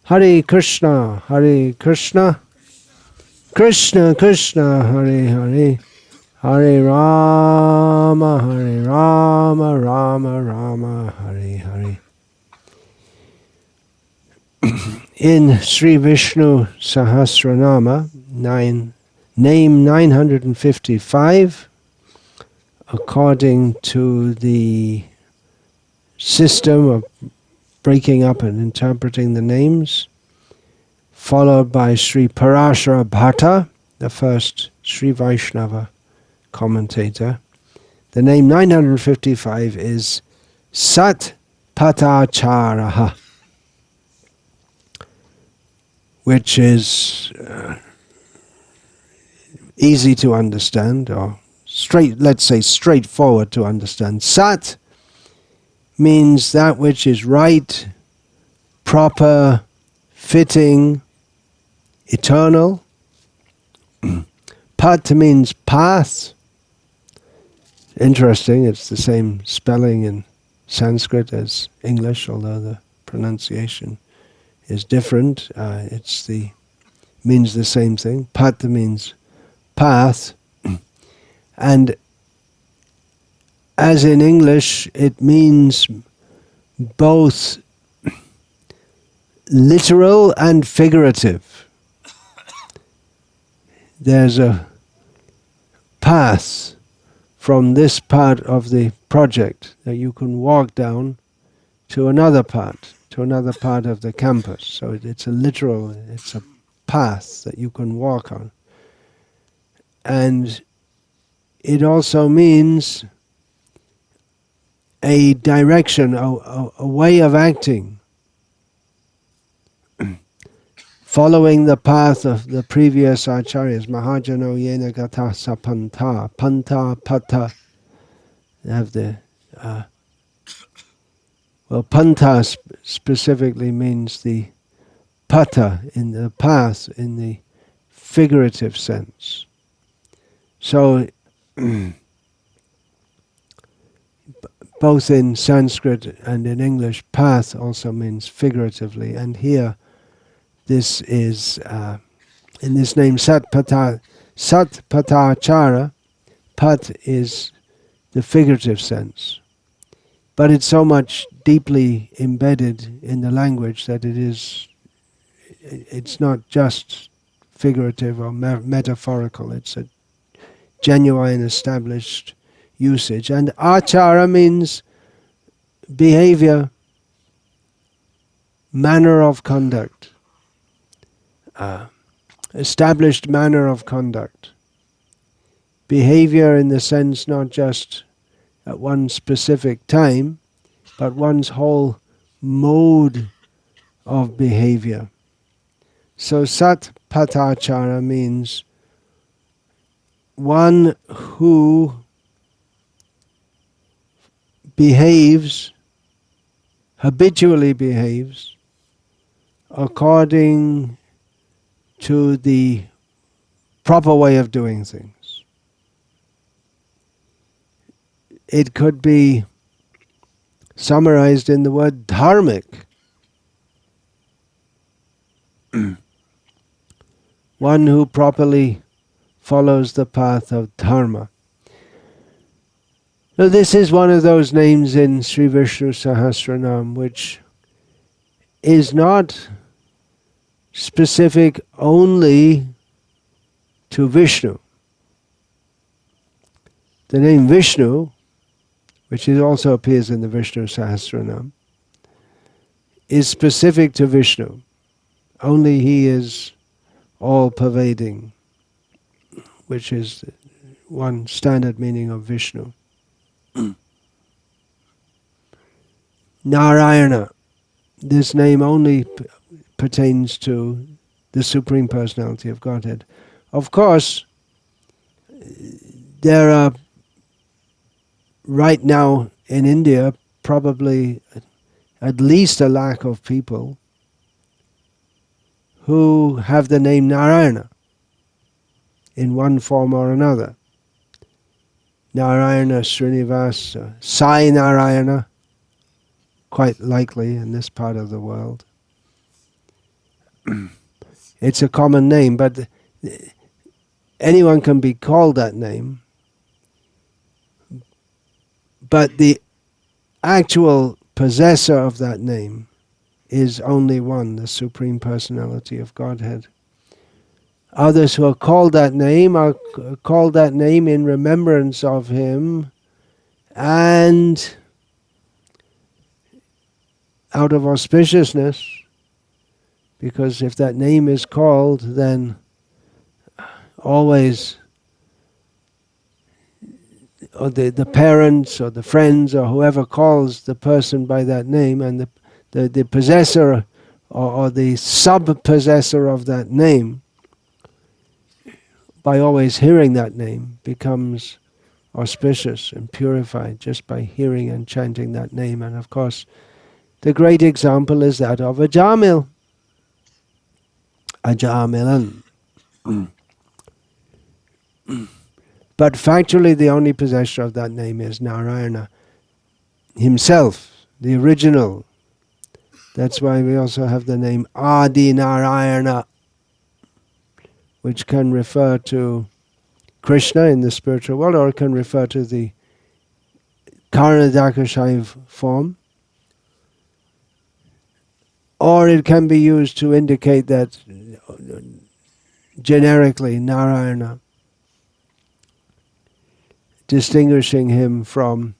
Hare Krishna, Hare Krishna, Krishna Krishna, Hare Hare, Hare Rama, Hare Rama, Rama Rama, Hare Hare. In Sri Vishnu Sahasranama, name 955, according to the system of breaking up and interpreting the names, followed by Sri Parashara Bhatta, the first Sri Vaishnava commentator. The name 955 is Sat-patacarah, which is easy to understand, or straightforward to understand. Sat means that which is right, proper, fitting, eternal. Pat means path. Interesting, it's the same spelling in Sanskrit as English, although the pronunciation is different. Means the same thing. Pat means path, and as in English, it means both literal and figurative. There's a path from this part of the project that you can walk down to another part of the campus. So it's a path that you can walk on. And it also means a direction, a way of acting, following the path of the previous acharyas. Mahajano yena gata sapanta, panta pata. They have the panta specifically means the pata, in the path, in the figurative sense. So both in Sanskrit and in English, path also means figuratively. And here, this is, in this name, Sat-patacarah, pat is the figurative sense. But it's so much deeply embedded in the language that it's not just figurative or metaphorical, it's a genuine established usage. And achara means behavior, manner of conduct, established manner of conduct. Behavior in the sense not just at one specific time, but one's whole mode of behavior. So Sat-patacarah means one who habitually behaves according to the proper way of doing things. It could be summarized in the word dharmic. One who properly follows the path of Dharma. Now this is one of those names in Sri Vishnu Sahasranama which is not specific only to Vishnu. The name Vishnu, which also appears in the Vishnu Sahasranama, is specific to Vishnu. Only he is all-pervading, which is one standard meaning of Vishnu. Narayana, this name only pertains to the Supreme Personality of Godhead. Of course, there are right now in India probably at least a lakh of people who have the name Narayana in one form or another. Narayana, Srinivasa, Sai Narayana, quite likely in this part of the world. it's a common name, but anyone can be called that name. But the actual possessor of that name is only one, the Supreme Personality of Godhead. Others who are called that name are called that name in remembrance of Him and out of auspiciousness, because if that name is called, then always or the parents or the friends or whoever calls the person by that name, and the possessor or the sub-possessor of that name, by always hearing that name, becomes auspicious and purified just by hearing and chanting that name. And of course, the great example is that of Ajamil. Ajamilan. But factually, the only possessor of that name is Narayana himself, the original. That's why we also have the name Adi Narayana, which can refer to Krishna in the spiritual world, or it can refer to the Karnadakashayi form, or it can be used to indicate that generically Narayana, distinguishing him from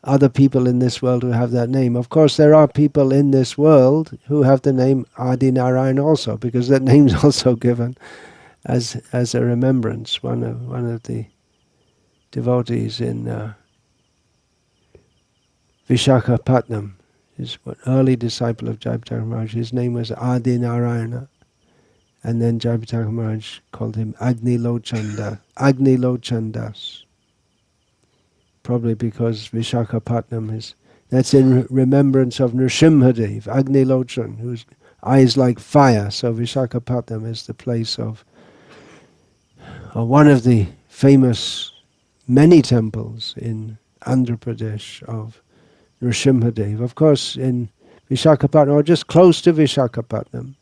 other people in this world who have that name. Of course, there are people in this world who have the name Adi Narayan also, because that name is also given as a remembrance. One of the devotees in Vishakhapatnam is an early disciple of Jayapataka Maharaj. His name was Adi Narayana, and then Jayapataka Maharaj called him Agni Lochandas. Probably because Vishakhapatnam that's in remembrance of Nrsimhadev, Agni Lochan, whose eyes like fire. So Vishakhapatnam is the place of one of the famous many temples in Andhra Pradesh of Nrsimhadev. Of course, in Vishakhapatnam, or just close to Vishakhapatnam,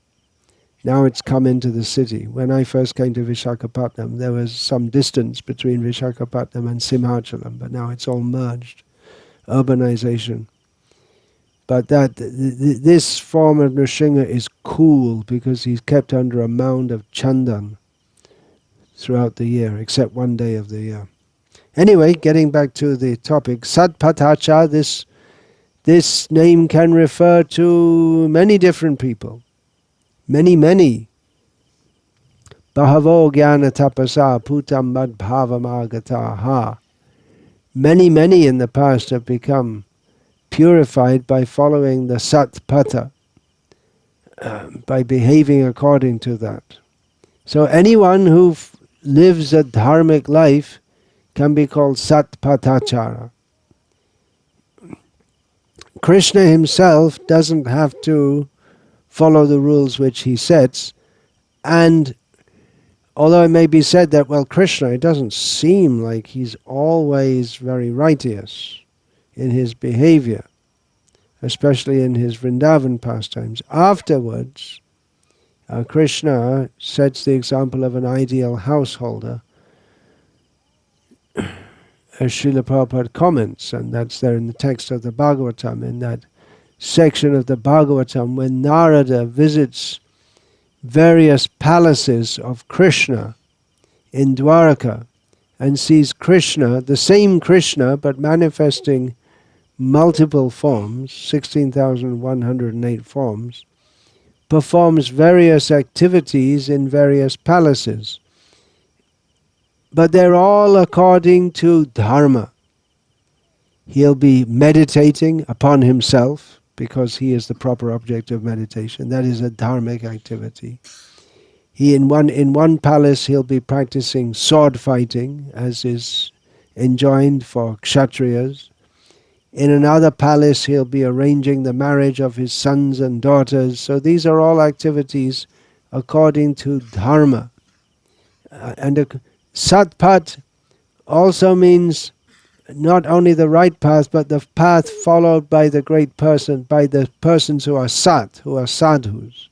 now it's come into the city. When I first came to Vishakhapatnam, there was some distance between Vishakhapatnam and Simhachalam, but now it's all merged, urbanization. But this form of Nrsimha is cool because he's kept under a mound of chandan throughout the year, except one day of the year. Anyway, getting back to the topic, Sat-patacarah, this name can refer to many different people. Many. Bahavo jnana tapasa putam mad bhavamargataha. Many in the past have become purified by following the Sat-pata, by behaving according to that. So anyone who lives a dharmic life can be called Sat-patacarah. Krishna himself doesn't have to follow the rules which he sets, and although it may be said that, well, Krishna, it doesn't seem like he's always very righteous in his behavior, especially in his Vrindavan pastimes. Afterwards, Krishna sets the example of an ideal householder, as Srila Prabhupada comments, and that's there in the text of the Bhagavatam, in that section of the Bhagavatam, when Narada visits various palaces of Krishna in Dwaraka and sees Krishna, the same Krishna, but manifesting multiple forms, 16,108 forms, performs various activities in various palaces. But they're all according to Dharma. He'll be meditating upon himself, because he is the proper object of meditation. That is a dharmic activity. In one palace he'll be practicing sword fighting, as is enjoined for kshatriyas. In another palace he'll be arranging the marriage of his sons and daughters. So these are all activities according to Dharma. And Sat-pat also means not only the right path, but the path followed by the great person, by the persons who are sat, who are sadhus.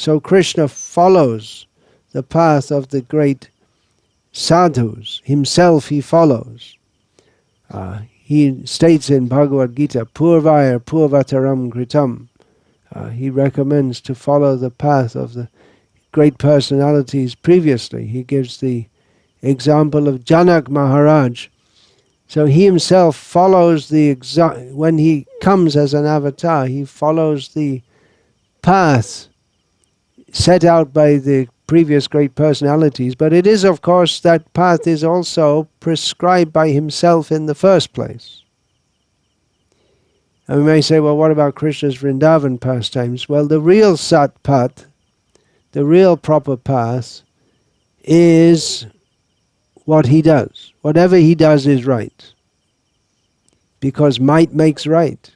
So Krishna follows the path of the great sadhus. Himself he follows. He states in Bhagavad Gita, Purvaya Purvataram Kritam. He recommends to follow the path of the great personalities previously. He gives the example of Janak Maharaj. So he himself follows when he comes as an avatar, he follows the path set out by the previous great personalities, but it is, of course, that path is also prescribed by himself in the first place. And we may say, well, what about Krishna's Vrindavan pastimes? Well, the real Sat-pat, the real proper path, is what he does. Whatever he does is right. Because might makes right.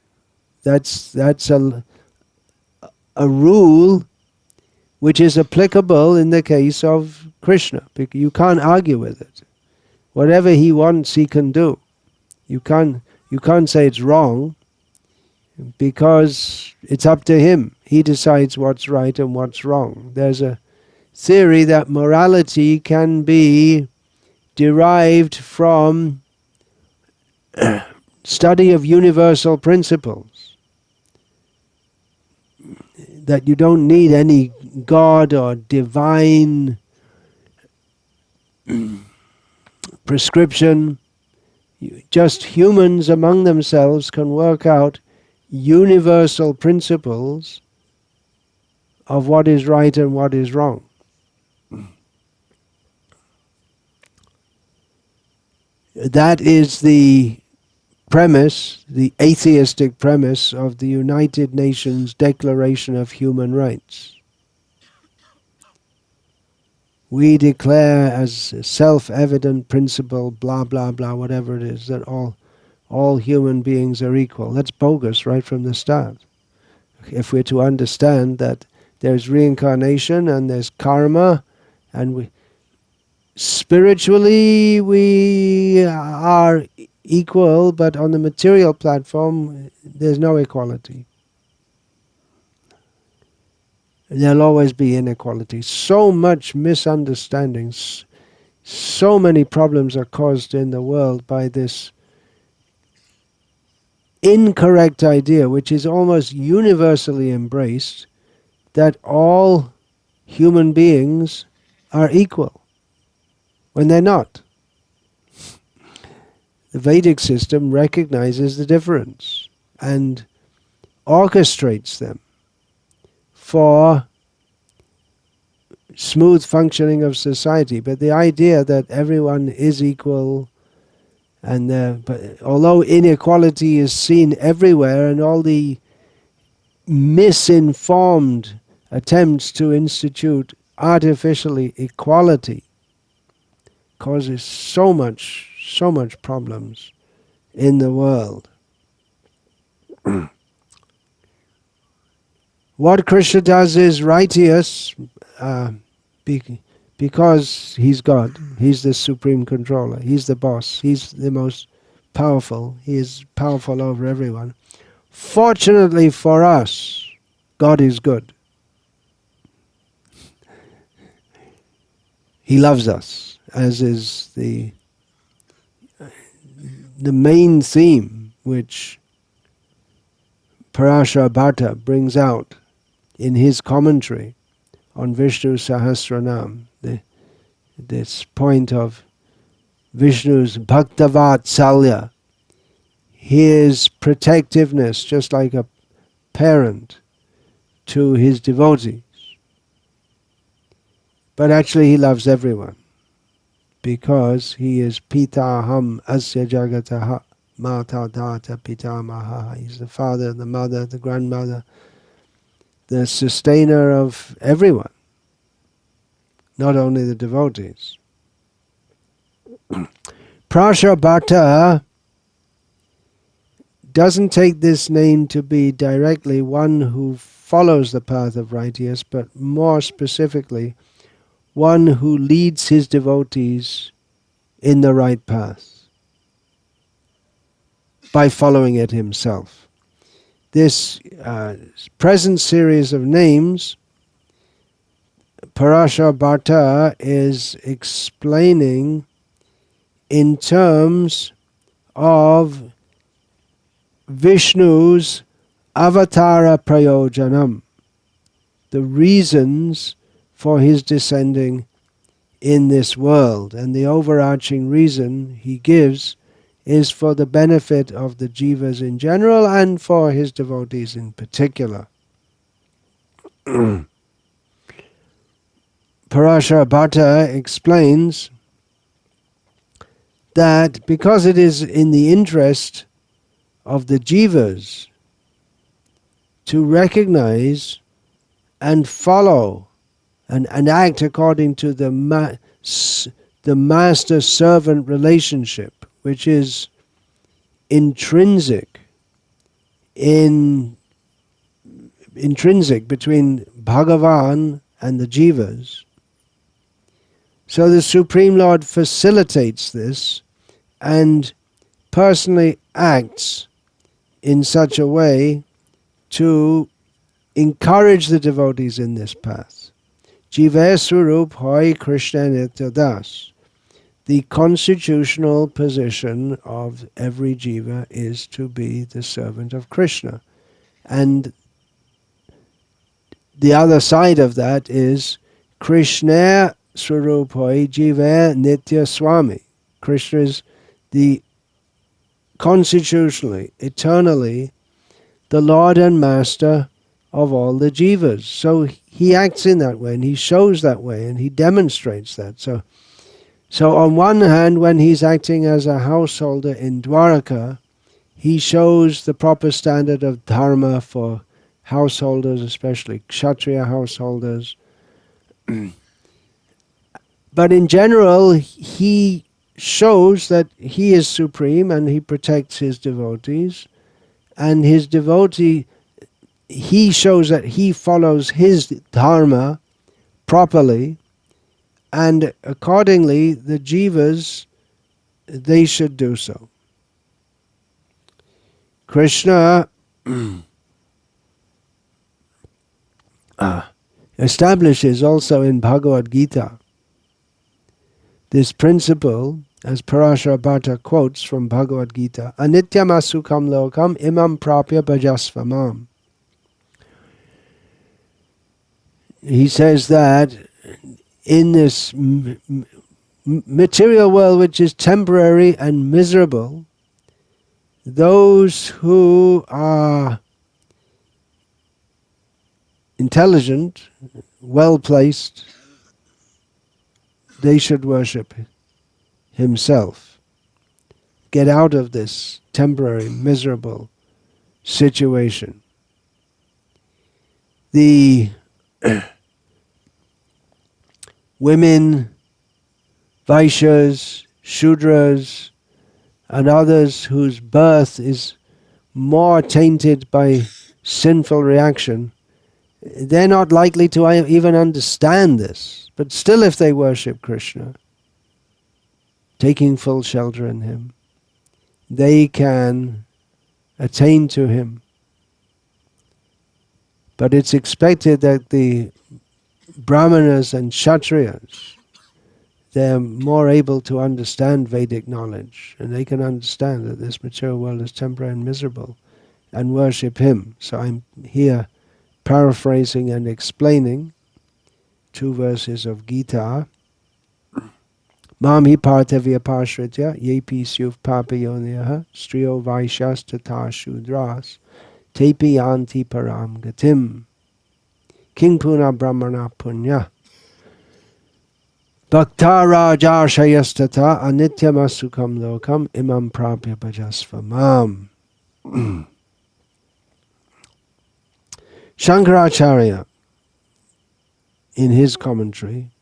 That's a rule which is applicable in the case of Krishna. You can't argue with it. Whatever he wants, he can do. You can't say it's wrong, because it's up to him. He decides what's right and what's wrong. There's a theory that morality can be derived from study of universal principles. That you don't need any God or divine prescription. Just humans among themselves can work out universal principles of what is right and what is wrong. That is the premise, the atheistic premise of the United Nations Declaration of Human Rights. We declare as a self-evident principle, blah, blah, blah, whatever it is, that all human beings are equal. That's bogus right from the start. If we're to understand that there's reincarnation and there's karma, and spiritually we are equal, but on the material platform there's no equality. There'll always be inequality. So much misunderstanding, so many problems are caused in the world by this incorrect idea, which is almost universally embraced, that all human beings are equal, when they're not. The Vedic system recognizes the difference and orchestrates them for smooth functioning of society. But the idea that everyone is equal, but although inequality is seen everywhere, and all the misinformed attempts to institute artificially equality causes so much problems in the world. What Krishna does is righteous because he's God. He's the supreme controller. He's the boss. He's the most powerful. He is powerful over everyone. Fortunately for us, God is good. He loves us, as is the main theme which Parashara Bhatta brings out in his commentary on Visnu-sahasranama, this point of Vishnu's bhaktavatsalya, his protectiveness, just like a parent to his devotees. But actually he loves everyone, because he is pitaham asya jagataha mata data pitamaha. He's the father, the mother, the grandmother, the sustainer of everyone, not only the devotees. Parashara Bhatta doesn't take this name to be directly one who follows the path of righteousness, but more specifically, one who leads his devotees in the right path by following it himself. This present series of names Parashar Bhatta is explaining in terms of Vishnu's avatara prayojanam, the reasons for his descending in this world. And the overarching reason he gives is for the benefit of the jivas in general and for his devotees in particular. Parashar Bhatta explains that because it is in the interest of the jivas to recognize and follow and act according to the master-servant relationship, which is intrinsic between Bhagavan and the jivas. So the Supreme Lord facilitates this and personally acts in such a way to encourage the devotees in this path. Jiva Swarup Hoy Krishna Nitya Das. The constitutional position of every jiva is to be the servant of Krishna. And the other side of that is Krishna Swarup Hoy Jiva Nitya Swami. Krishna is the constitutionally, eternally, the Lord and Master of all the jivas. So he acts in that way, and he shows that way, and he demonstrates that. So on one hand, when he's acting as a householder in Dwaraka, he shows the proper standard of Dharma for householders, especially Kshatriya householders. But in general, he shows that he is supreme and he protects his devotees. And his devotee, he shows that he follows his Dharma properly. And accordingly, the jivas, they should do so. Krishna establishes also in Bhagavad Gita this principle, as Parashar Bhatta quotes from Bhagavad Gita, Anityam asukam lokam imam prapya bhajasva mam. He says that in this material world which is temporary and miserable, those who are intelligent, well-placed, they should worship himself. Get out of this temporary, miserable situation. The women, Vaishyas, Shudras, and others whose birth is more tainted by sinful reaction, they're not likely to even understand this. But still, if they worship Krishna, taking full shelter in him, they can attain to him. But it's expected that the Brahmanas and Kshatriyas, they're more able to understand Vedic knowledge, and they can understand that this material world is temporary and miserable, and worship him. So I'm here paraphrasing and explaining 2 verses of Gita. Mam hi partavya pashritya yepi syuv papayonyaha striyo vaishyas tata shudras tepi yanti param gatim king puna brahmana punya bhakta rajarshayastata anityam asukam lokam imam prapya bhajasva mam. Shankaracharya, in his commentary,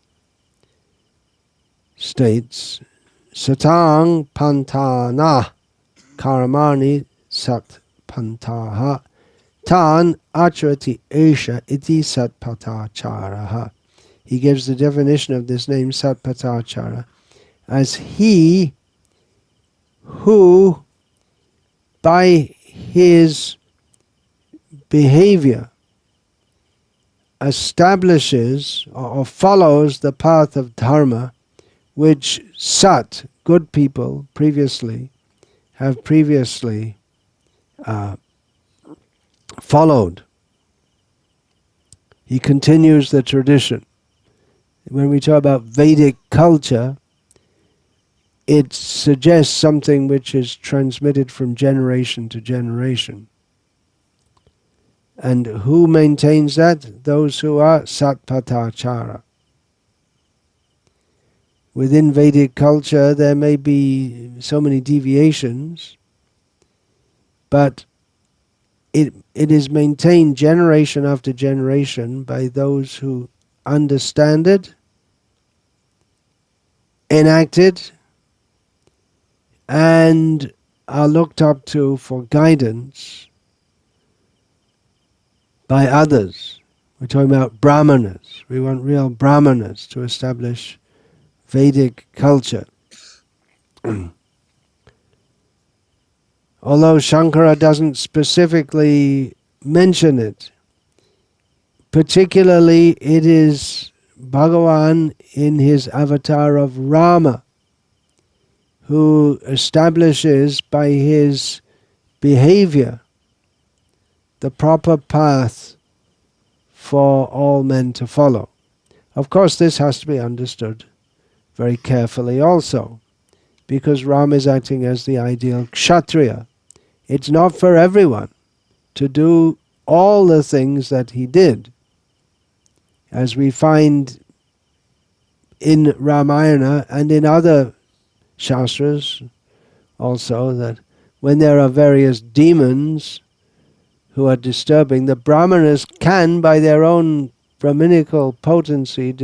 states, Satang pantana karamani sat pantaha tan acharati esha iti Sat-patacarah. He gives the definition of this name, Sat-patacarah, as he who by his behavior establishes or follows the path of Dharma, which Sat, good people, have previously followed. He continues the tradition. When we talk about Vedic culture, it suggests something which is transmitted from generation to generation. And who maintains that? Those who are Sat-patacarah. Within Vedic culture there may be so many deviations, but it is maintained generation after generation by those who understand it, enact it, and are looked up to for guidance by others. We're talking about brahmanas. We want real brahmanas to establish Vedic culture. Although Shankara doesn't specifically mention it, particularly it is Bhagavan in his avatar of Rama who establishes by his behavior the proper path for all men to follow. Of course, this has to be understood very carefully also, because Ram is acting as the ideal kshatriya. It's not for everyone to do all the things that he did, as we find in Ramayana and in other shastras also, that when there are various demons who are disturbing, the brahmanas can, by their own brahminical potency,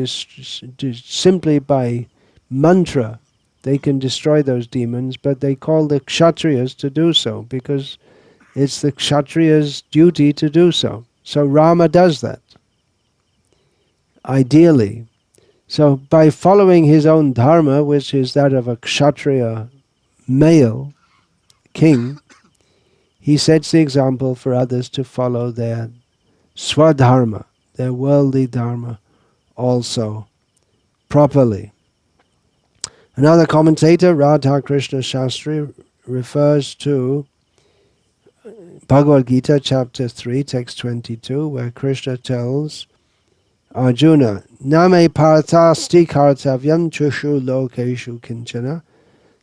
simply by mantra, they can destroy those demons, but they call the kshatriyas to do so, because it's the kshatriya's duty to do so. So Rama does that, ideally. So by following his own dharma, which is that of a kshatriya male king, he sets the example for others to follow their swadharma, their worldly dharma, also properly. Another commentator, Radha Krishna Shastri, refers to Bhagavad Gita chapter 3, text 22, where Krishna tells Arjuna, Name parthasti kartavyam chushu lokeshu kinchana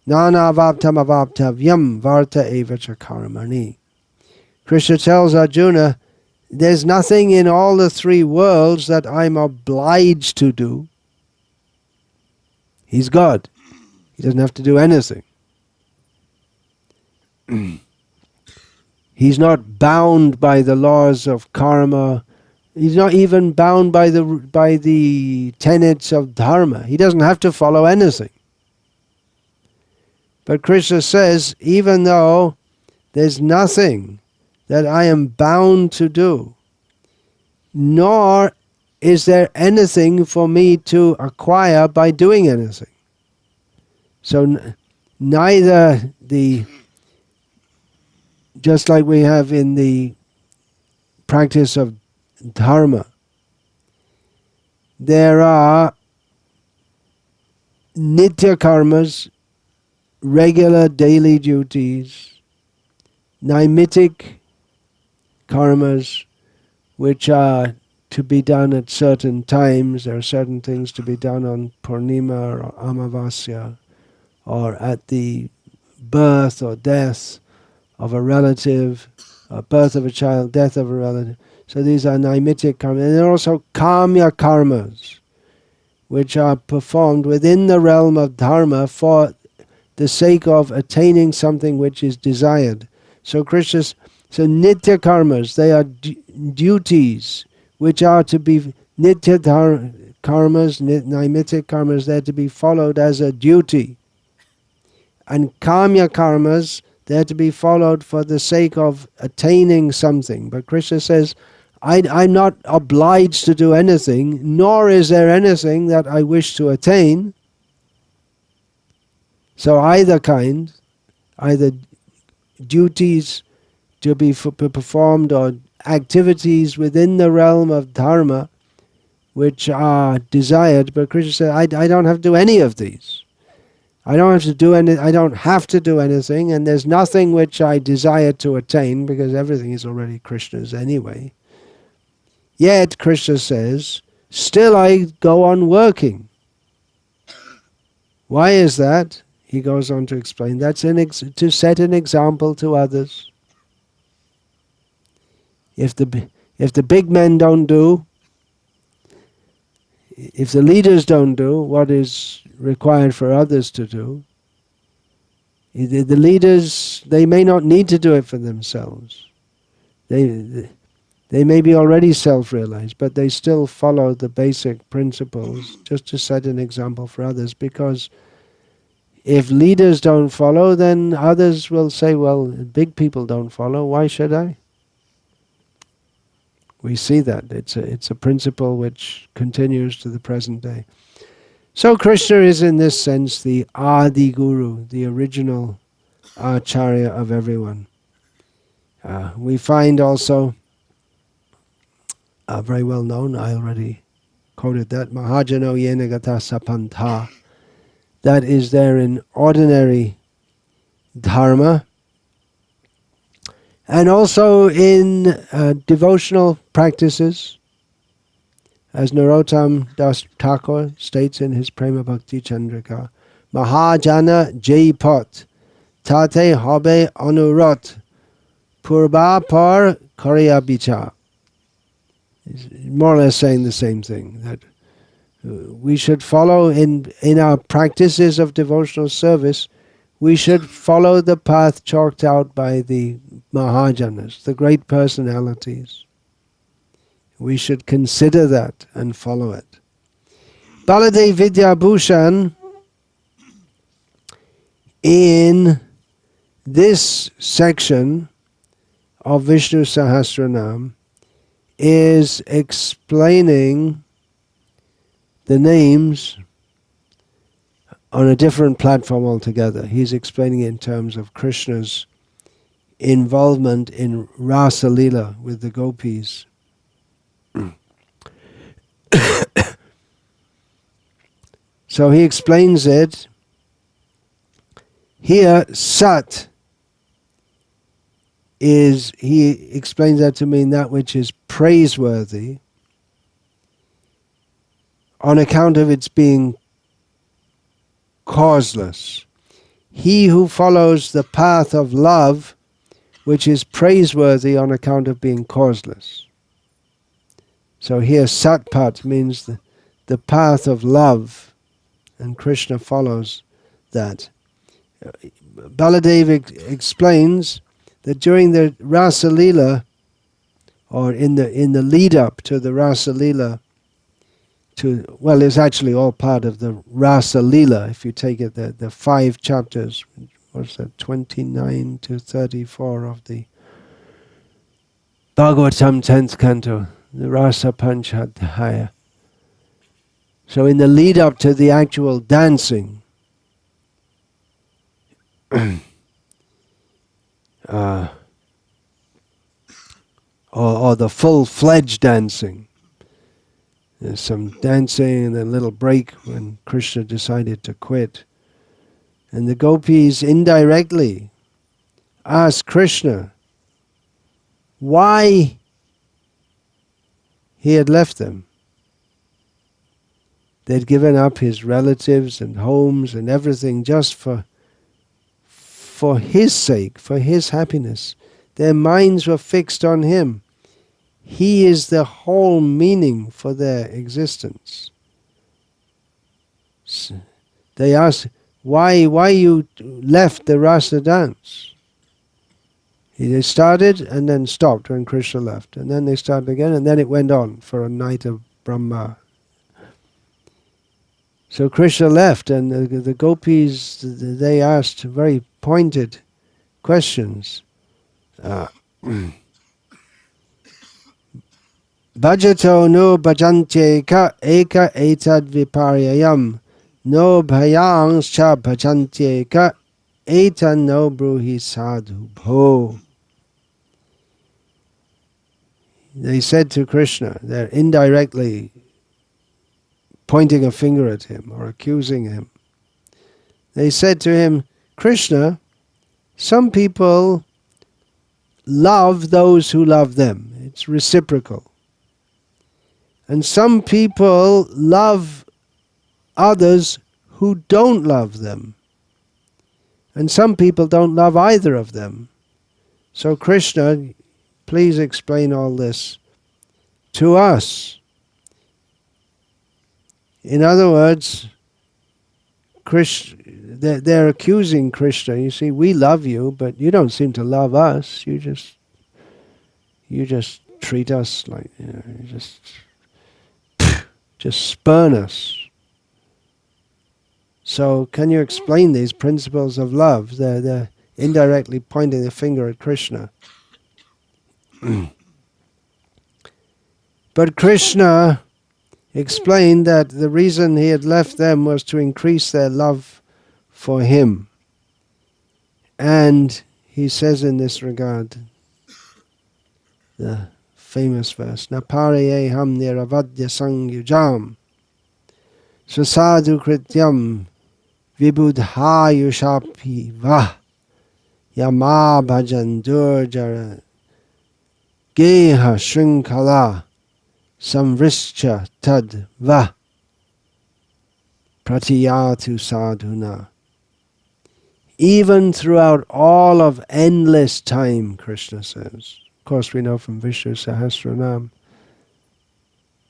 nana vaptam avaptavyam varta evacha karmani. Krishna tells Arjuna, there's nothing in all the three worlds that I'm obliged to do. He's God. He doesn't have to do anything. He's not bound by the laws of karma. He's not even bound by the tenets of dharma. He doesn't have to follow anything. But Krishna says, even though there's nothing that I am bound to do, nor is there anything for me to acquire by doing anything. So neither just like we have in the practice of dharma, there are nitya karmas, regular daily duties, naimitic karmas, which are to be done at certain times. There are certain things to be done on Purnima or Amavasya, or at the birth or death of a relative, birth of a child, death of a relative. So these are naimitic karmas. And there are also kamya karmas, which are performed within the realm of dharma for the sake of attaining something which is desired. So so nitya karmas, they are duties which are to be nitya karmas, naimitic karmas, they're to be followed as a duty. And kamya karmas, they're to be followed for the sake of attaining something. But Krishna says, I'm not obliged to do anything, nor is there anything that I wish to attain. So either kind, either duties to be performed or activities within the realm of dharma which are desired, but Krishna said, I don't have to do any of these. I don't have to do anything, and there's nothing which I desire to attain, because everything is already Krishna's anyway. Yet, Krishna says, still I go on working. Why is that? He goes on to explain. That's to set an example to others. If the big men don't do, if the leaders don't do what is required for others to do, the leaders, they may not need to do it for themselves. They may be already self-realized, but they still follow the basic principles just to set an example for others, because if leaders don't follow, then others will say, well, big people don't follow, why should I? We see that. It's a principle which continues to the present day. So Krishna is in this sense the Adi Guru, the original Acharya of everyone. We find also, very well known, I already quoted that, Mahajano Yena Gata Sapantha. That is there in ordinary Dharma, and also in devotional practices, as Narottam Das Thakur states in his Prema Bhakti Chandrika, Mahajana Jaypat Tate Habe Anurot Purba Par Karya Bicha. More or less saying the same thing, that we should follow in our practices of devotional service, we should follow the path chalked out by the Mahajanas, the great personalities. We should consider that and follow it. Baladev Vidyabhushan, in this section of Vishnu Sahasranama, is explaining the names on a different platform altogether. He's explaining it in terms of Krishna's involvement in Rasa Leela with the gopis. So he explains it. Here, Sat is, he explains that to mean that which is praiseworthy on account of its being causeless. He who follows the path of love, which is praiseworthy on account of being causeless. So here Satpat means the path of love, and Krishna follows that. Baladev explains that during the Rasa Leela, or in the lead up to the Rasa Leela, well, it's actually all part of the Rasa Leela, if you take it, the 5 chapters, what's that, 29 to 34 of the Bhagavatam 10th canto, the Rasa Panchadhyaya. So in the lead up to the actual dancing, or the full-fledged dancing, there's some dancing and then a little break when Krishna decided to quit. And the gopis indirectly asked Krishna why he had left them. They'd given up his relatives and homes and everything just for his sake, for his happiness. Their minds were fixed on him. He is the whole meaning for their existence. They asked, why you left the rasa dance? They started and then stopped when Krishna left. And then they started again, and then it went on for a night of Brahma. So Krishna left, and the gopis, they asked very pointed questions. Bhajato no bhajante ka eka etad viparyayam no bhayangs cha bhajante ka etan no bruhi sadhu bho. They said to Krishna, they're indirectly pointing a finger at him or accusing him. They said to him, Krishna, some people love those who love them. It's reciprocal. And some people love others who don't love them. And some people don't love either of them. So Krishna, please explain all this to us. In other words, they're accusing Krishna. You see, we love you, but you don't seem to love us. You just treat us like, you just spurn us. So can you explain these principles of love? They're indirectly pointing the finger at Krishna. But Krishna explained that the reason he had left them was to increase their love for him. And he says in this regard, the famous verse, Napare ham niravadya sangyujam swasadu krityam vibudhayushapi vah yama bhajan durjara geha shrinkala samvrischa tad va pratiyatu sadhuna. Even throughout all of endless time, Krishna says. Of course, we know from Visnu-sahasranama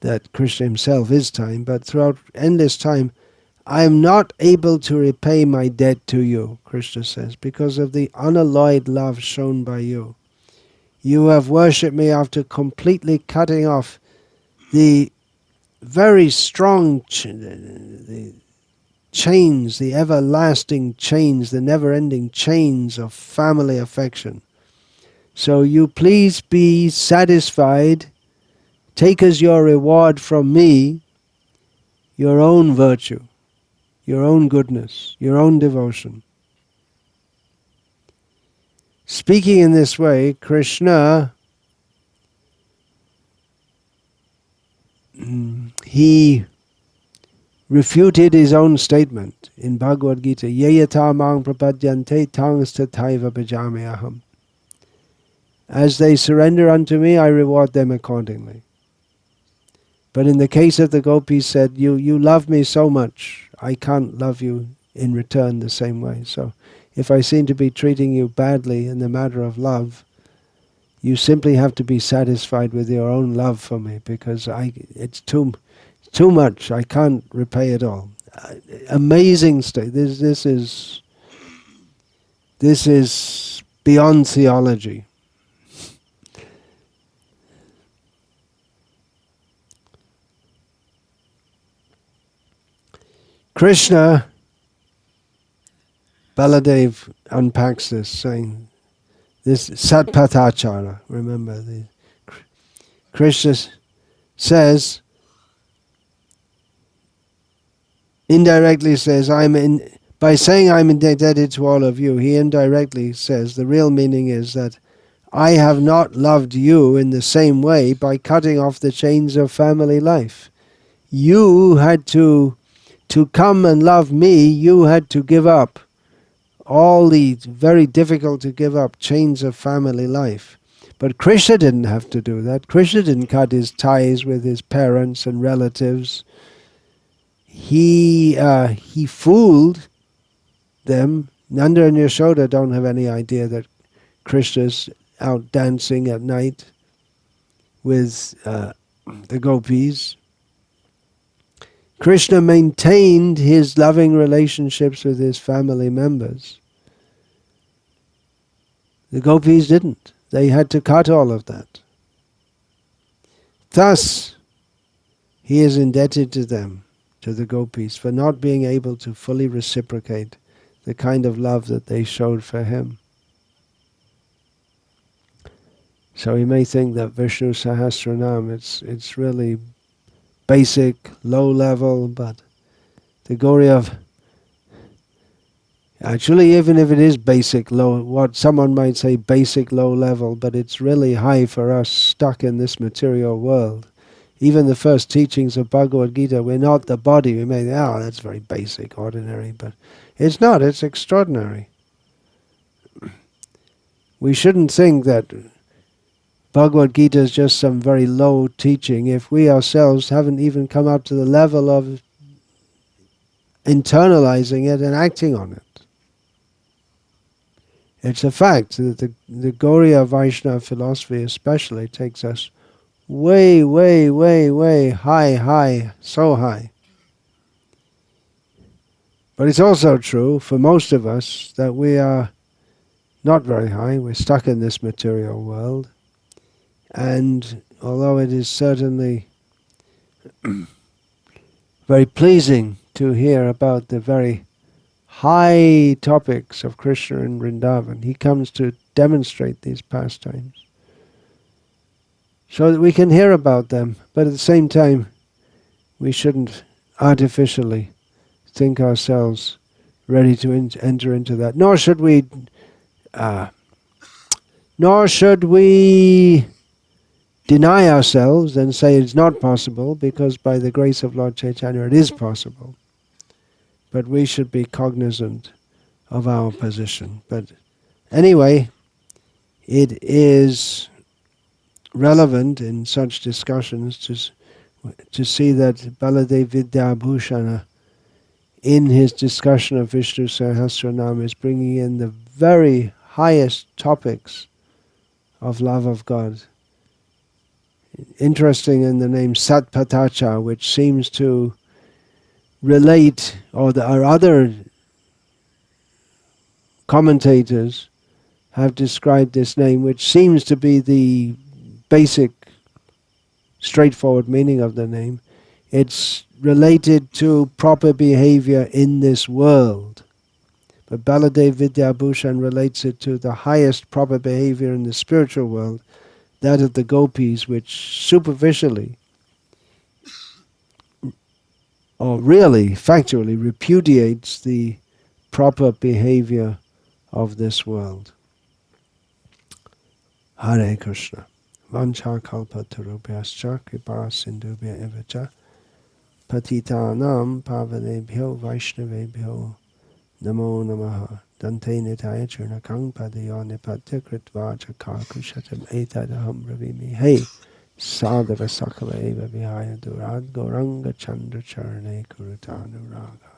that Krishna himself is time, but throughout endless time, I am not able to repay my debt to you, Krishna says, because of the unalloyed love shown by you. You have worshipped me after completely cutting off the very strong the chains, the everlasting chains, the never-ending chains of family affection. So you please be satisfied, take as your reward from me your own virtue, your own goodness, your own devotion. Speaking in this way, Krishna, he refuted his own statement in Bhagavad Gita, Yayata mang prapadyante tangstataiva bhajami aham. As they surrender unto me, I reward them accordingly. But in the case of the gopis said, you love me so much, I can't love you in return the same way. So if I seem to be treating you badly in the matter of love, you simply have to be satisfied with your own love for me, because it's too much. I can't repay it all. Amazing state. This is beyond theology. Krishna, Baladev unpacks this, saying, this Sat-patacarah, remember, Krishna says, indirectly says, by saying I'm indebted to all of you, he indirectly says the real meaning is that I have not loved you in the same way by cutting off the chains of family life. You had to come and love me, you had to give up all the very difficult to give up chains of family life. But Krishna didn't have to do that. Krishna didn't cut his ties with his parents and relatives. He fooled them. Nanda and Yashoda don't have any idea that Krishna's out dancing at night with the gopis. Krishna maintained his loving relationships with his family members. The gopis didn't. They had to cut all of that. Thus, he is indebted to them, to the gopis, for not being able to fully reciprocate the kind of love that they showed for him. So he may think that Visnu-sahasranama, it's really basic, low level, but the glory of, actually even if it is basic, low, what someone might say basic, low level, but it's really high for us stuck in this material world. even the first teachings of Bhagavad Gita, we're not the body. We may think, oh, that's very basic, ordinary, but it's not. It's extraordinary. We shouldn't think that Bhagavad Gita is just some very low teaching if we ourselves haven't even come up to the level of internalizing it and acting on it. It's a fact that the Gauriya Vaishnava philosophy especially takes us way, way, way, way high, so high. But it's also true for most of us that we are not very high. We're stuck in this material world. And although it is certainly very pleasing to hear about the very high topics of Krishna in Vrindavan, he comes to demonstrate these pastimes so that we can hear about them, but at the same time we shouldn't artificially think ourselves ready to enter into that. Nor should we deny ourselves and say it's not possible, because by the grace of Lord Chaitanya it is possible. But we should be cognizant of our position. But anyway, it is relevant in such discussions to see that Baladev Vidyabhushana, in his discussion of Vishnu Sahasranama, is bringing in the very highest topics of love of God. Interesting in the name Sat-patacarah, which seems to relate, or there are other commentators have described this name, which seems to be the basic, straightforward meaning of the name. It's related to proper behavior in this world. But Baladev Vidyabhushan relates it to the highest proper behavior in the spiritual world, that of the gopis, which superficially, or really, factually, repudiates the proper behavior of this world. Hare Krishna. Vancha kalpa tarubhyascha kripa sindhubhya evacha patitanam pavanebhyo vaishnavebhyo namo namaha dante nitaya churnakang padayo nipatya kritva chakakushatam etadaham ravimi. Hey, sadhava sakala eva vihaya durad goranga chandra charane kurutanuraga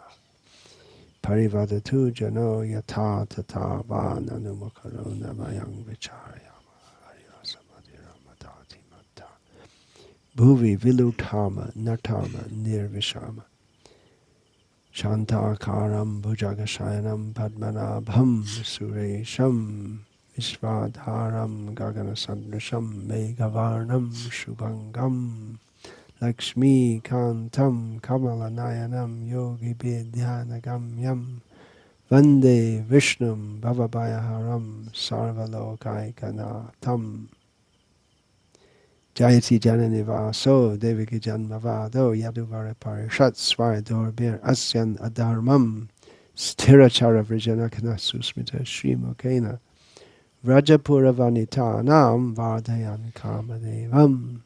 parivadatu jano yata tata vananumukaro namayang vicharayama harirasamadhiramadati matta bhuvi vilutama natama nirvishama Shantakaram bhujagasayanam padmanabham suresham Vishwadharam gaganasadrisham meghavarnam shubhangam Lakshmi kantam kamalanayanam yogi bidhyanagamyam Vande Vishnum bhavabhayaharam sarvalokaikanatam Jayati Jananivaso Devaki Janmavado Yaduvari Parishat Swarador Asyan Adharmam Sthirachara Vrijanakana Susmita Srimokena Vrajapura Vanitanam Vardhayan Kamadevam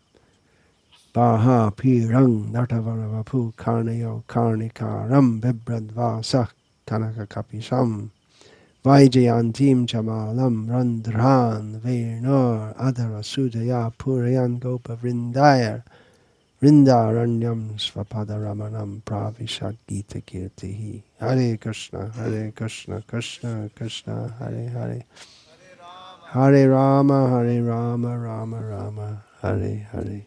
Baha Pirang Nartavaravapu Karnayo Karnikaram Bibradvasa Kanaka Kapisham Vaijayantim Chamalam Randran Vairnor Adara Sudaya Purayan Gopa Vrindayar Vrindaranyam Svapadaramanam Pravishat Gita Kirtihi. Hare Krishna, Krishna Krishna, Hare Hare. Hare Rama, Rama Rama, Hare Hare.